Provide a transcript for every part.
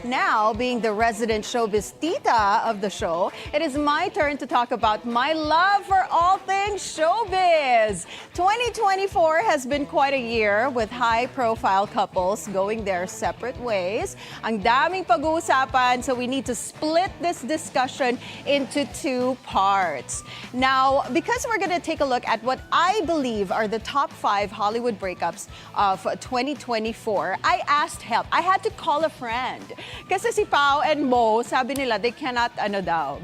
Now, being the resident showbiz tita of the show, it is my turn to talk about my love for all things showbiz. 2024 has been quite a year with high-profile couples going their separate ways. Ang daming pag-uusapan, so we need to split this discussion into two parts. Now, because we're going to take a look at what I believe are the top 5 Hollywood breakups of 2024, I asked help. I had to call a friend. Kasi si Pao and Mo, sabi nila, they cannot,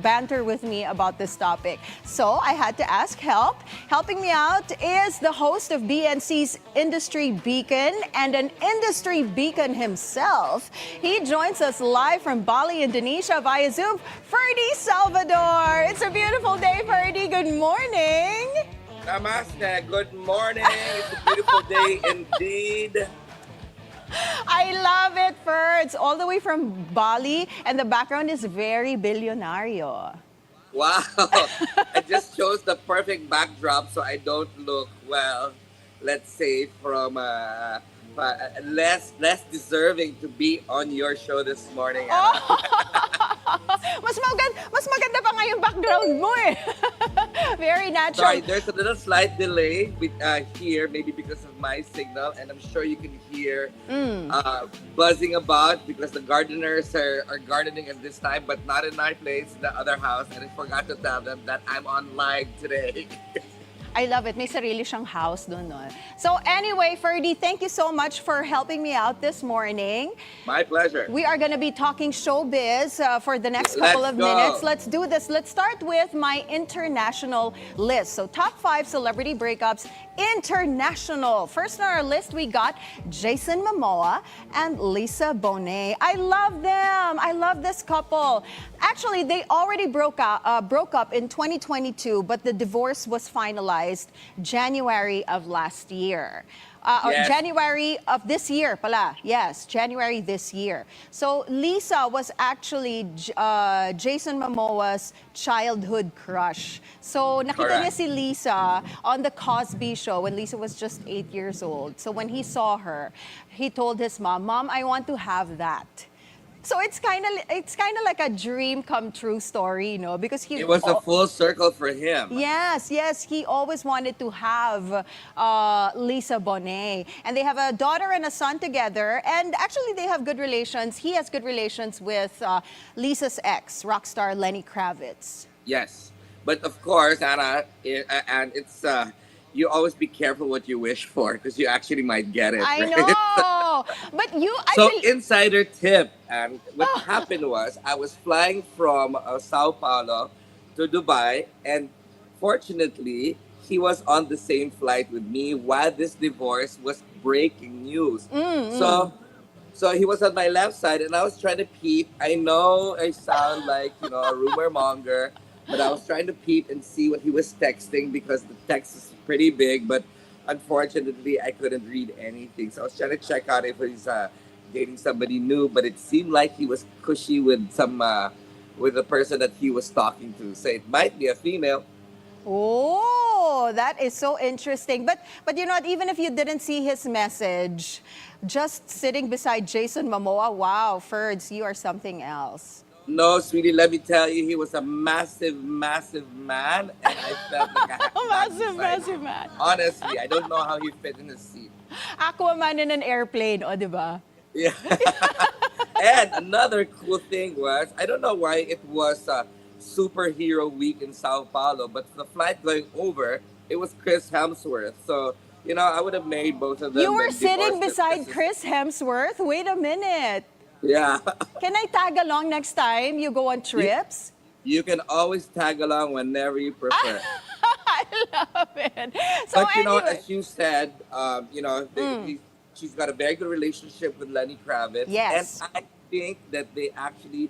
banter with me about this topic. So, I had to ask help. Helping me out is the host of BNC's Industry Beacon and an industry beacon himself. He joins us live from Bali, Indonesia via Zoom, Ferdi Salvador. It's a beautiful day, Ferdi. Good morning. Namaste. Good morning. It's a beautiful day indeed. I love it, Ferds. All the way from Bali, and the background is very billionario. Wow. I just chose the perfect backdrop so I don't look, well, let's say from less deserving to be on your show this morning. Oh! mas maganda pa nga yung background mo eh. Very natural. Sorry, there's a little slight delay with, here, maybe because of my signal, and I'm sure you can hear buzzing about because the gardeners are gardening at this time, but not in my place, in the other house, and I forgot to tell them that I'm on live today. I love it. May sarili siyang house doon, no? So anyway, Ferdi, thank you so much for helping me out this morning. My pleasure. We are going to be talking showbiz for the next couple of minutes. Let's do this. Let's start with my international list. So top 5 celebrity breakups international. First on our list, we got Jason Momoa and Lisa Bonet. I love them. I love this couple. Actually, they already broke up in 2022, but the divorce was finalized January of last year. Yes. January of this year pala. Yes, January this year. So Lisa was actually Jason Momoa's childhood crush. So nakita niya si Lisa on the Cosby Show when Lisa was just 8 years old. So when he saw her, he told his mom, "Mom, I want to have that." So it's kind of like a dream come true story, because it was a full circle for him. Yes, he always wanted to have Lisa Bonet, and they have a daughter and a son together. And actually, they have good relations. He has good relations with Lisa's ex, rock star Lenny Kravitz. Yes, but of course, Anna, and it's you always be careful what you wish for because you actually might get it. I right? know, but Insider tip, and what happened was I was flying from Sao Paulo to Dubai, and fortunately, he was on the same flight with me while this divorce was breaking news. So he was on my left side, and I was trying to peep. I know I sound like a rumor monger, but I was trying to peep and see what he was texting because the text is pretty big. But unfortunately, I couldn't read anything. So I was trying to check out if he's dating somebody new. But it seemed like he was cushy with with the person that he was talking to. So it might be a female. Oh, that is so interesting. But you know what? Even if you didn't see his message, just sitting beside Jason Momoa, wow, Ferds, you are something else. No, sweetie, let me tell you, he was a massive, massive man, and I felt like I had to massive man. Honestly, I don't know how he fit in his seat. Aquaman in an airplane, di ba? Yeah. And another cool thing was, I don't know why it was superhero week in Sao Paulo, but the flight going over, it was Chris Hemsworth. So, I would have made both of them. You were sitting beside Chris Hemsworth? Wait a minute. Yeah. Can I tag along next time you go on trips? You can always tag along whenever you prefer. I love it. So But anyway. as you said, she's got a very good relationship with Lenny Kravitz. Yes. And I think that they actually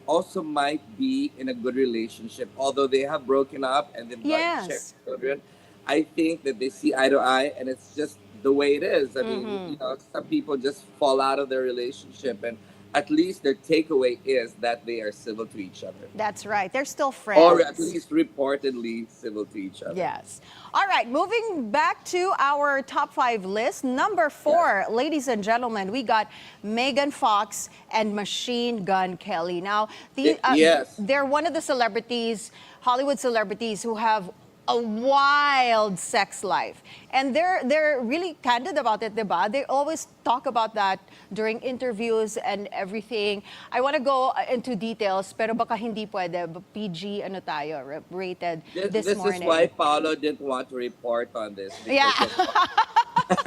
also might be in a good relationship, although they have broken up and they've got children. I think that they see eye to eye, and it's just the way it is. I mean, some people just fall out of their relationship, and at least their takeaway is that they are civil to each other, That's right. They're still or at friends. least reportedly civil to each other. Yes. All right, moving back to our top five list. Number Yeah. four, ladies and gentlemen, we got Megan Fox and Machine Gun Kelly. Now, Yes. they're one of the celebrities, Hollywood celebrities, who have a wild sex life. And they're really candid about it, diba? They always talk about that during interviews and everything. I want to go into details, pero baka hindi pwede. PG, ano tayo, rated this This is morning. why Paolo didn't want to report on this Yeah. because of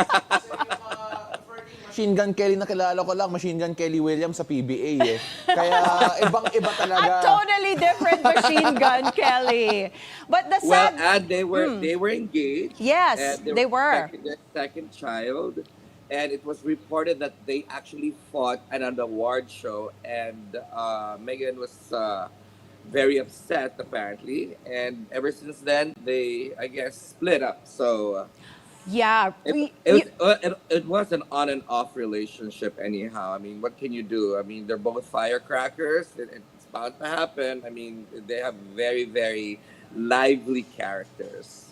Machine Gun Kelly na kilala ko lang, Machine Gun Kelly Williams sa PBA eh. Kaya ibang-iba A talaga. totally different Machine Gun Kelly. But the well, sad... and they were engaged. Yes, and they were. expecting their second child, and it was reported that they actually fought at an award show, and Megan was very upset apparently, and ever since then they, I guess, split up. So. Yeah. It was an on and off relationship anyhow. I mean, what can you do? I mean, they're both firecrackers. It's bound to happen. I mean, they have very, very lively characters.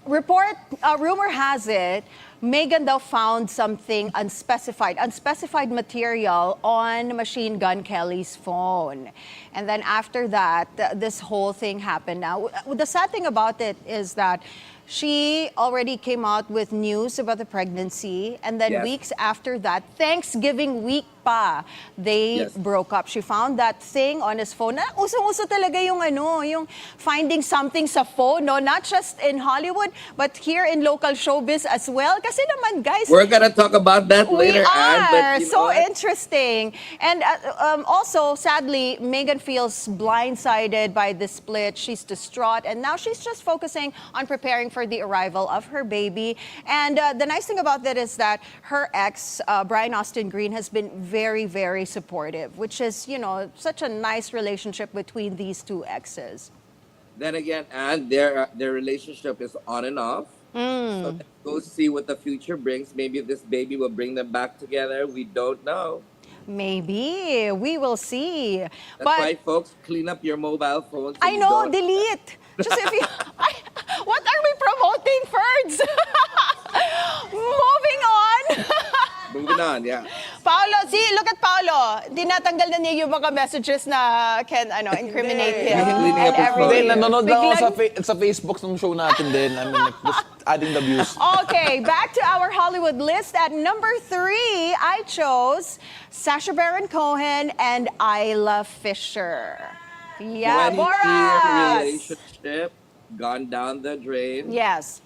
Rumor has it, Megan daw found something unspecified material on Machine Gun Kelly's phone. And then after that, this whole thing happened. Now, the sad thing about it is that she already came out with news about the pregnancy, and then Yes. weeks after that, Thanksgiving week pa, they Yes. broke up. She found that thing on his phone. Na usong-uso talaga yung finding something sa phone, no? Not just in Hollywood, but here in local showbiz as well. Kasi naman, guys, We're gonna talk about that we later, Anne. are. But you know So what? interesting. And also, sadly, Megan feels blindsided by the split. She's distraught. And now she's just focusing on preparing for the arrival of her baby. And the nice thing about that is that her ex, Brian Austin Green, has been very, very supportive, which is, such a nice relationship between these two exes. Then again, and their relationship is on and off. So let's go see what the future brings. Maybe this baby will bring them back together. We don't know. Maybe. We will see. That's why, folks, clean up your mobile phones. so I you know, don't- delete. Just if you, what are we promoting, Ferds? Moving on. Moving on, yeah. Paolo, see, look at Paolo. Tinatanggal na niya yung mga messages na can incriminate him. Cleaning And up his phone. Hindi, everything. nanonood lang ako Biglang- sa Facebook ng show natin din. I mean, like, just adding the views. Okay, back to our Hollywood list. At number 3, I chose Sasha Baron Cohen and Isla Fisher. Yeah, 20-year Boras. relationship gone down the drain. Yes.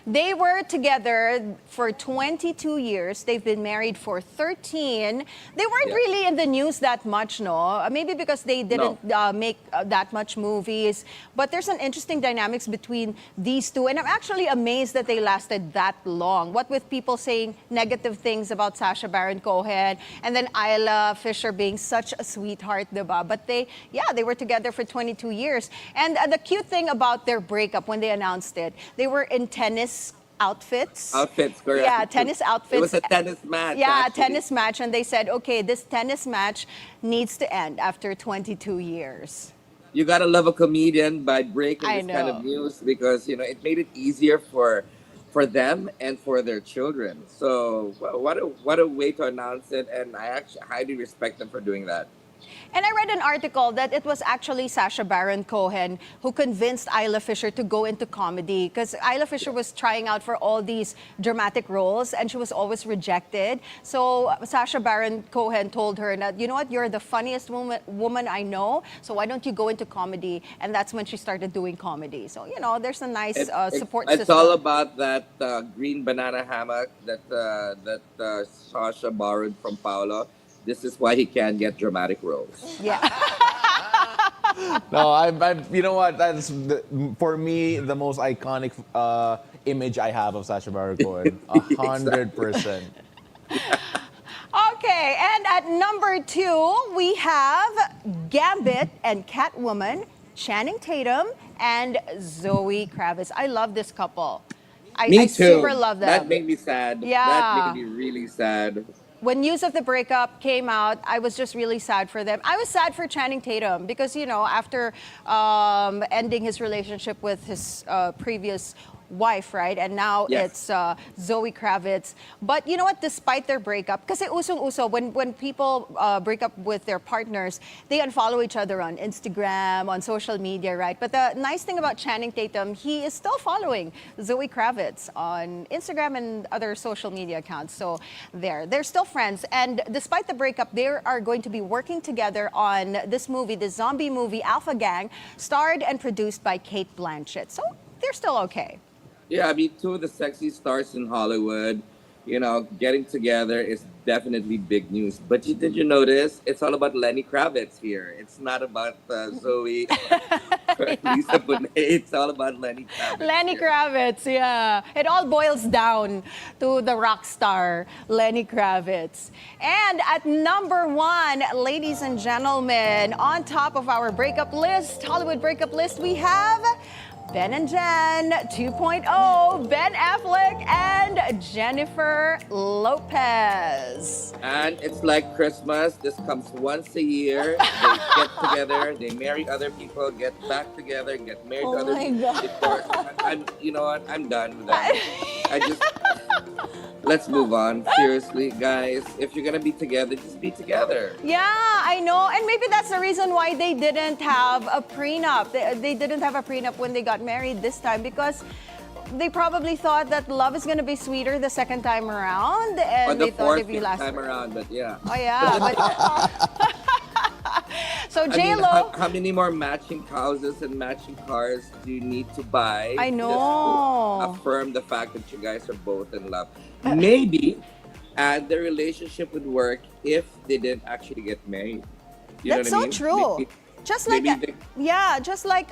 They were together for 22 years. They've been married for 13. They weren't Yeah. really in the news that much, no? Maybe because they didn't make that much movies. But there's an interesting dynamics between these two. And I'm actually amazed that they lasted that long. What with people saying negative things about Sasha Baron Cohen and then Isla Fisher being such a sweetheart, diba? But they were together for 22 years. And the cute thing about their breakup when they announced it, they were in tennis outfits. Outfits, correct. Yeah, tennis outfits. It was a tennis match. Yeah, actually. tennis match. And they said, okay, this tennis match needs to end after 22 years. You gotta love a comedian by breaking I this kind of know. news because it made it easier for them and for their children. So what a way to announce it, and I actually highly respect them for doing that. And I read an article that it was actually Sasha Baron Cohen who convinced Isla Fisher to go into comedy because Isla Fisher was trying out for all these dramatic roles and she was always rejected. So Sasha Baron Cohen told her that, you know what, you're the funniest woman I know, so why don't you go into comedy? And that's when she started doing comedy. So, there's a nice support It's system. all about that green banana hammock that Sasha borrowed from Paolo. This is why he can't get dramatic roles. Yeah. No, you know what? That's for me the most iconic image I have of Sasha Baron Cohen. 100%. Okay, and at number 2, we have Gambit and Catwoman, Channing Tatum and Zoe Kravitz. I love this couple. I Me too. super love them. That made me sad. Yeah. That made me really sad. when news of the breakup came out, I was just really sad for them. I was sad for Channing Tatum because, after ending his relationship with his previous wife, right? And now Yes. it's Zoe Kravitz. But you know what? Despite their breakup, kasi usong-uso, when people break up with their partners, they unfollow each other on Instagram, on social media, right? But the nice thing about Channing Tatum, he is still following Zoe Kravitz on Instagram and other social media accounts. So they're still friends. And despite the breakup, they are going to be working together on this movie, the zombie movie Alpha Gang, starred and produced by Kate Blanchett. So they're still okay. Yeah, I mean, two of the sexy stars in Hollywood, getting together is definitely big news. But did you notice? It's all about Lenny Kravitz here. It's not about Zoe or Lisa Bonet. It's all about Lenny Kravitz. Lenny here. Kravitz, yeah. It all boils down to the rock star, Lenny Kravitz. And at number one, ladies and gentlemen, on top of our breakup list, Hollywood breakup list, we have Ben and Jen 2.0, Ben Affleck and Jennifer Lopez. And it's like Christmas. This comes once a year. They get together, they marry other people, get back together, get married to other people. Divorce. You know what? I'm done with that. I just let's move on. Seriously, guys. If you're gonna be together, just be together. Yeah, I know. And maybe that's the reason why they didn't have a prenup. They didn't have a prenup when they got married this time because they probably thought that love is going to be sweeter the second time around. And Or the they thought fourth it'd be last time around, but yeah. Oh, yeah. But, so, I mean, J-Lo. how many more matching houses and matching cars do you need to buy? I Just know. to affirm the fact that you guys are both in love. Maybe, and the relationship would work if they didn't actually get married. You That's know so what I mean? true. Maybe, Just like, maybe just like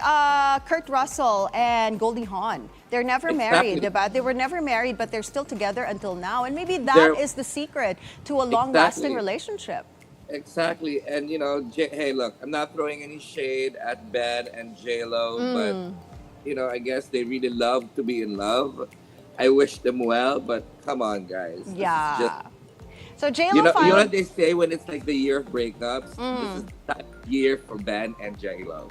Kurt Russell and Goldie Hawn. They're never married, Exactly. diba? They were never married, but they're still together until now. And maybe that They're- is the secret to a long-lasting Exactly. relationship. Exactly. And, hey, look, I'm not throwing any shade at Ben and J-Lo, but, I guess they really love to be in love. I wish them well, but come on, guys. This is Yeah. just, So J-Lo you know filed... what they say when it's like the year of breakups? This is the type of year for Ben and J-Lo.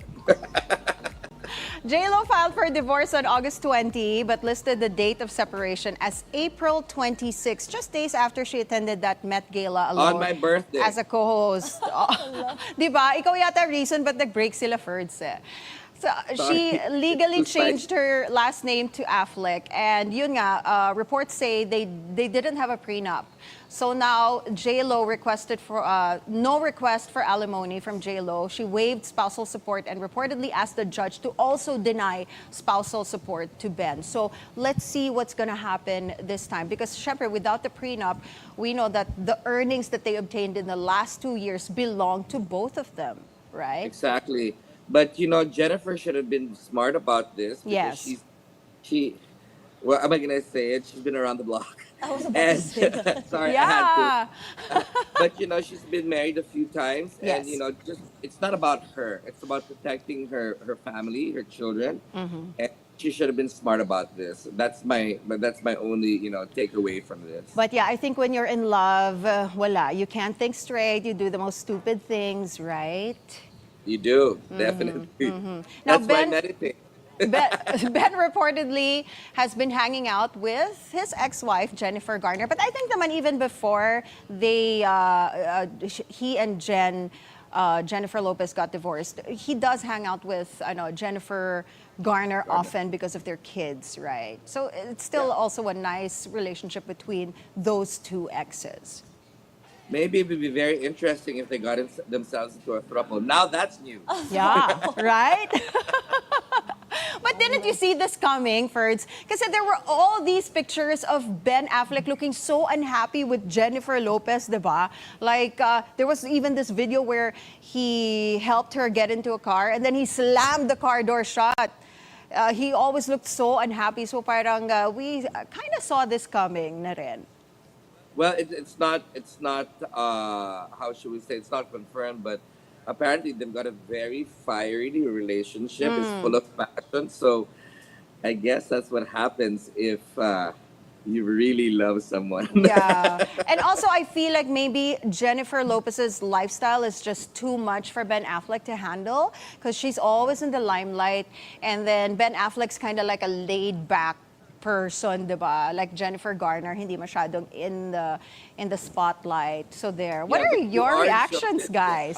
J-Lo filed for divorce on August 20, but listed the date of separation as April 26, just days after she attended that Met Gala alone. On my birthday. As a co-host. Diba? Ikaw yata reason ba't nag-break sila Ferds eh. So she Sorry. legally Too spicy. changed her last name to Affleck. And yun nga, reports say they didn't have a prenup. So now J-Lo requested for no request for alimony from J-Lo. She waived spousal support and reportedly asked the judge to also deny spousal support to Ben. So let's see what's gonna happen this time. Because syempre, without the prenup, we know that the earnings that they obtained in the last 2 years belong to both of them, right? Exactly. But, Jennifer should have been smart about this because Yes. well, am I going to say it? She's been around the block. I was about And to say that. sorry, I Yeah. had to. But she's been married a few times, and Yes. just it's not about her. It's about protecting her family, her children, and she should have been smart about this. That's my only takeaway from this. But yeah, I think when you're in love, wala, you can't think straight. You do the most stupid things, right? You do definitely. Now, That's why I Ben- meditate. Ben reportedly has been hanging out with his ex-wife, Jennifer Garner. But I think naman even before he and Jennifer Lopez got divorced, he does hang out with Jennifer Garner often because of their kids, right? So it's still Yeah. also a nice relationship between those two exes. Maybe it would be very interesting if they got themselves into a throuple. Now that's new. Yeah, right? But didn't you see this coming, Ferds? Because there were all these pictures of Ben Affleck looking so unhappy with Jennifer Lopez, diba? Like, there was even this video where he helped her get into a car and then he slammed the car door shut. He always looked so unhappy. So parang we kind of saw this coming na rin. Well, it's not how should we say, it's not confirmed, but apparently they've got a very fiery relationship. It's full of passion. So I guess that's what happens if you really love someone. Yeah. And also, I feel like maybe Jennifer Lopez's lifestyle is just too much for Ben Affleck to handle because she's always in the limelight. And then Ben Affleck's kind of like a laid back person, diba? Like Jennifer Garner, hindi masyadong in the spotlight. So there. What Yeah, are but you your are reactions, showbiz. guys?